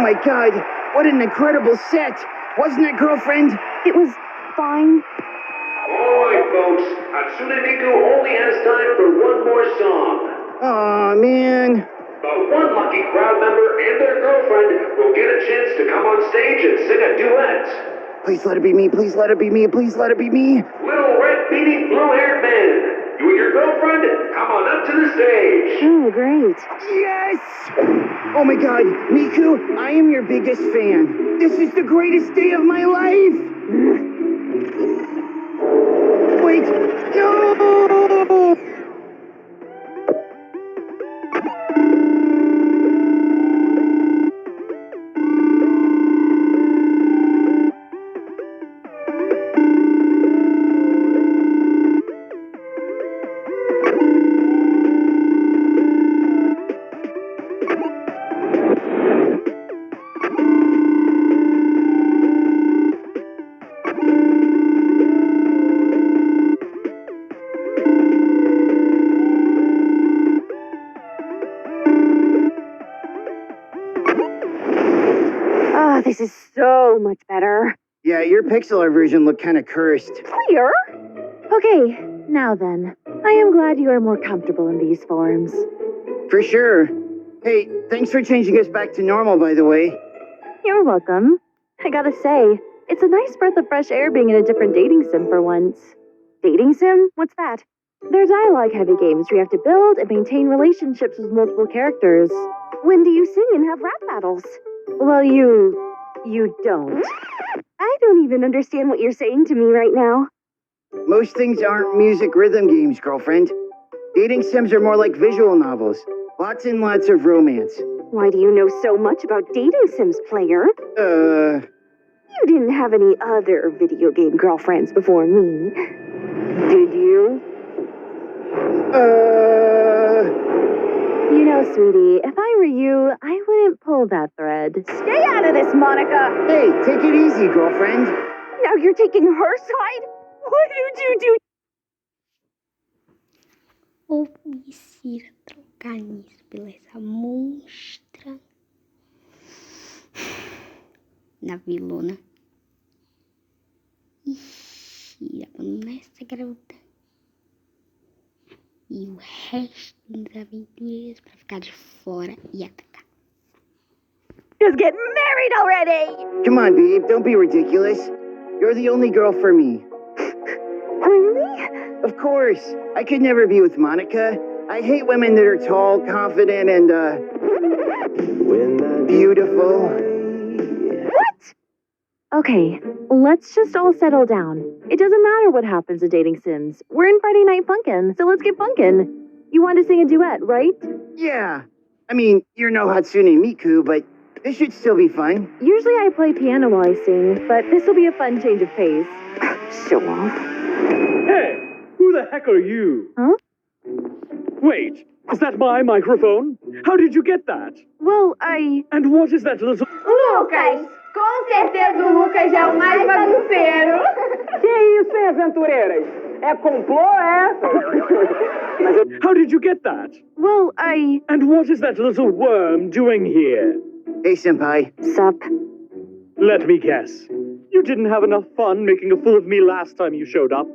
my god, what an incredible set! Wasn't it, girlfriend? It was fine. Alright, folks. Hatsune Miku only has time for one more song. Aw, man. But one lucky crowd member and their girlfriend will get a chance to come on stage and sing a duet. Please let it be me, please let it be me, please let it be me. Little red beady blue-haired man, you and your girlfriend, come on up to the stage. Oh, great. Yes! Oh my god, Miku, I am your biggest fan. This is the greatest day of my life! Wait, no! This is so much better. Yeah, your pixel art version looked kind of cursed. Clear? Okay, now then. I am glad you are more comfortable in these forms. For sure. Hey, thanks for changing us back to normal, by the way. You're welcome. I gotta say, it's a nice breath of fresh air being in a different dating sim for once. Dating sim? What's that? They're dialogue-heavy games where you have to build and maintain relationships with multiple characters. When do you sing and have rap battles? Well, you don't. I don't even understand what you're saying to me right now. Most things aren't music rhythm games, girlfriend. Dating sims are more like visual novels. Lots and lots of romance. Why do you know so much about dating sims, player? You didn't have any other video game girlfriends before me, did you? You know, sweetie, if I were you, I wouldn't pull that thread. Stay out of this, Monica! Hey, take it easy, girlfriend. Now you're taking her side? What did you do? Ou Missira trocar nisso, beleza? Monstra. Na vilona. Ixi, nessa garota. E o resto das aventuras pra ficar de fora e atacar. Just get married already! Come on, babe, don't be ridiculous. You're the only girl for me. Really? Of course. I could never be with Monica. I hate women that are tall, confident, and, beautiful. What? Okay, let's just all settle down. It doesn't matter what happens to dating sims. We're in Friday Night Funkin', so let's get funkin'. You want to sing a duet, right? Yeah. I mean, you're no Hatsune Miku, but this should still be fun. Usually I play piano while I sing, but this will be a fun change of pace. Show off. Hey, who the heck are you? Huh? Wait, is that my microphone? How did you get that? Well, And what is that little... Lucas! Com certeza o Lucas é o mais bagunceiro. Que isso, hein, aventureiras? É complô, é? How did you get that? Well, And what is that little worm doing here? Hey, senpai. Sup? Let me guess. You didn't have enough fun making a fool of me last time you showed up.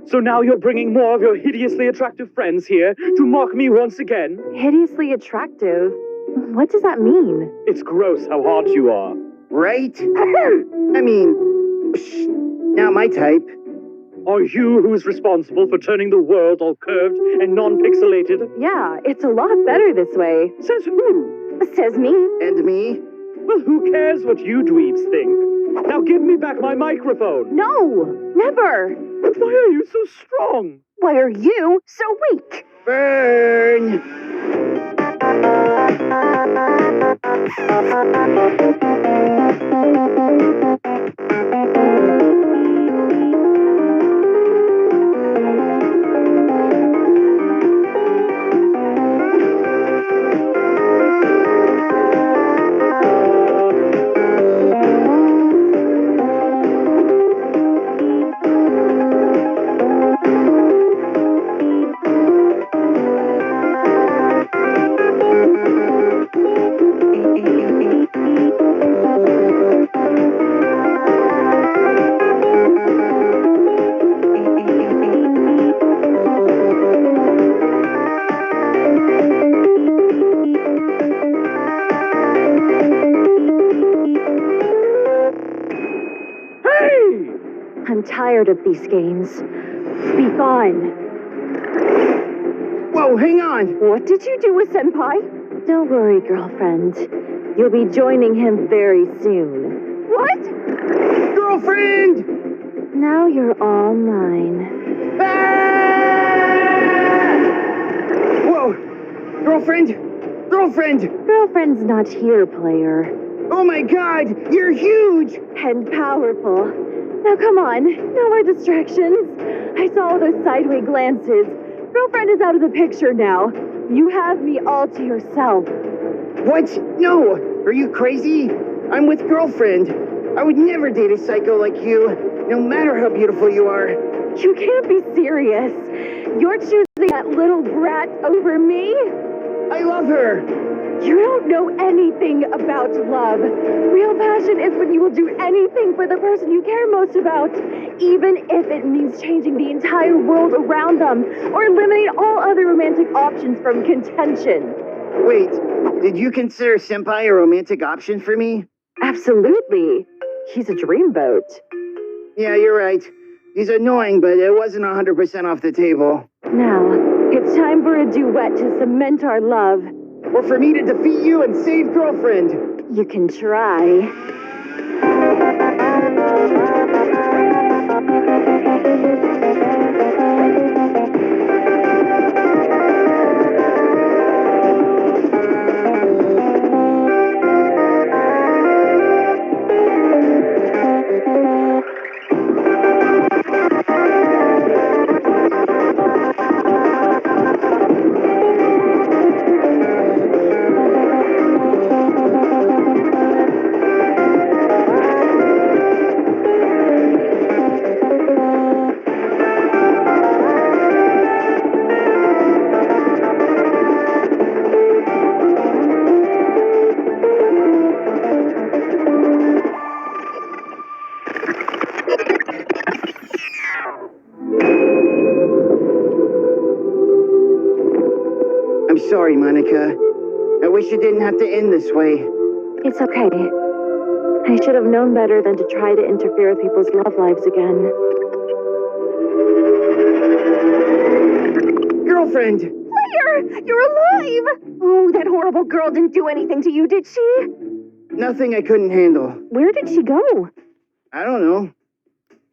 So now you're bringing more of your hideously attractive friends here to mock me once again? Hideously attractive? What does that mean? It's gross how hot you are. Right? I mean, not my type. Are you who's responsible for turning the world all curved and non-pixelated? Yeah, it's a lot better this way. Says who? Says me. And me? Well, who cares what you dweebs think? Now give me back my microphone. No, never. Why are you so strong? Why are you so weak? Burn! tired of these games. Be gone. Whoa, hang on! What did you do with Senpai? Don't worry, girlfriend. You'll be joining him very soon. What? Girlfriend! Now you're all mine. Ah! Whoa! Girlfriend! Girlfriend! Girlfriend's not here, player. Oh my god! You're huge! And powerful. Now come on, no more distractions. I saw all those sideways glances. Girlfriend is out of the picture now. You have me all to yourself. What? No! Are you crazy? I'm with girlfriend. I would never date a psycho like you, no matter how beautiful you are. You can't be serious. You're choosing that little brat over me? I love her! You don't know anything about love. Real passion is when you will do anything for the person you care most about, even if it means changing the entire world around them or eliminating all other romantic options from contention. Wait, did you consider Senpai a romantic option for me? Absolutely. He's a dreamboat. Yeah, you're right. He's annoying, but it wasn't 100% off the table. Now, it's time for a duet to cement our love. Or for me to defeat you and save girlfriend. You can try. I'm sorry, Monica. I wish it didn't have to end this way. It's okay. I should have known better than to try to interfere with people's love lives again. Girlfriend! Player! You're alive! Oh, that horrible girl didn't do anything to you, did she? Nothing I couldn't handle. Where did she go? I don't know.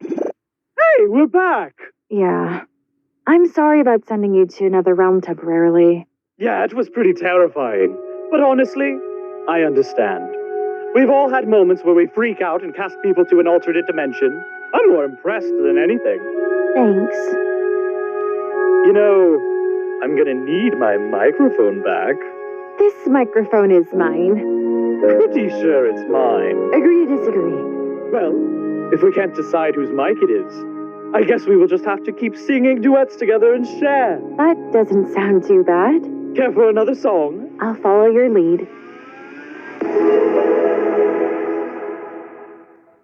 Hey, we're back! Yeah. I'm sorry about sending you to another realm temporarily. Yeah, it was pretty terrifying. But honestly, I understand. We've all had moments where we freak out and cast people to an alternate dimension. I'm more impressed than anything. Thanks. You know, I'm gonna need my microphone back. This microphone is mine. Pretty sure it's mine. Agree to disagree. Well, if we can't decide whose mic it is, I guess we will just have to keep singing duets together and share. That doesn't sound too bad. Care for another song? I'll follow your lead.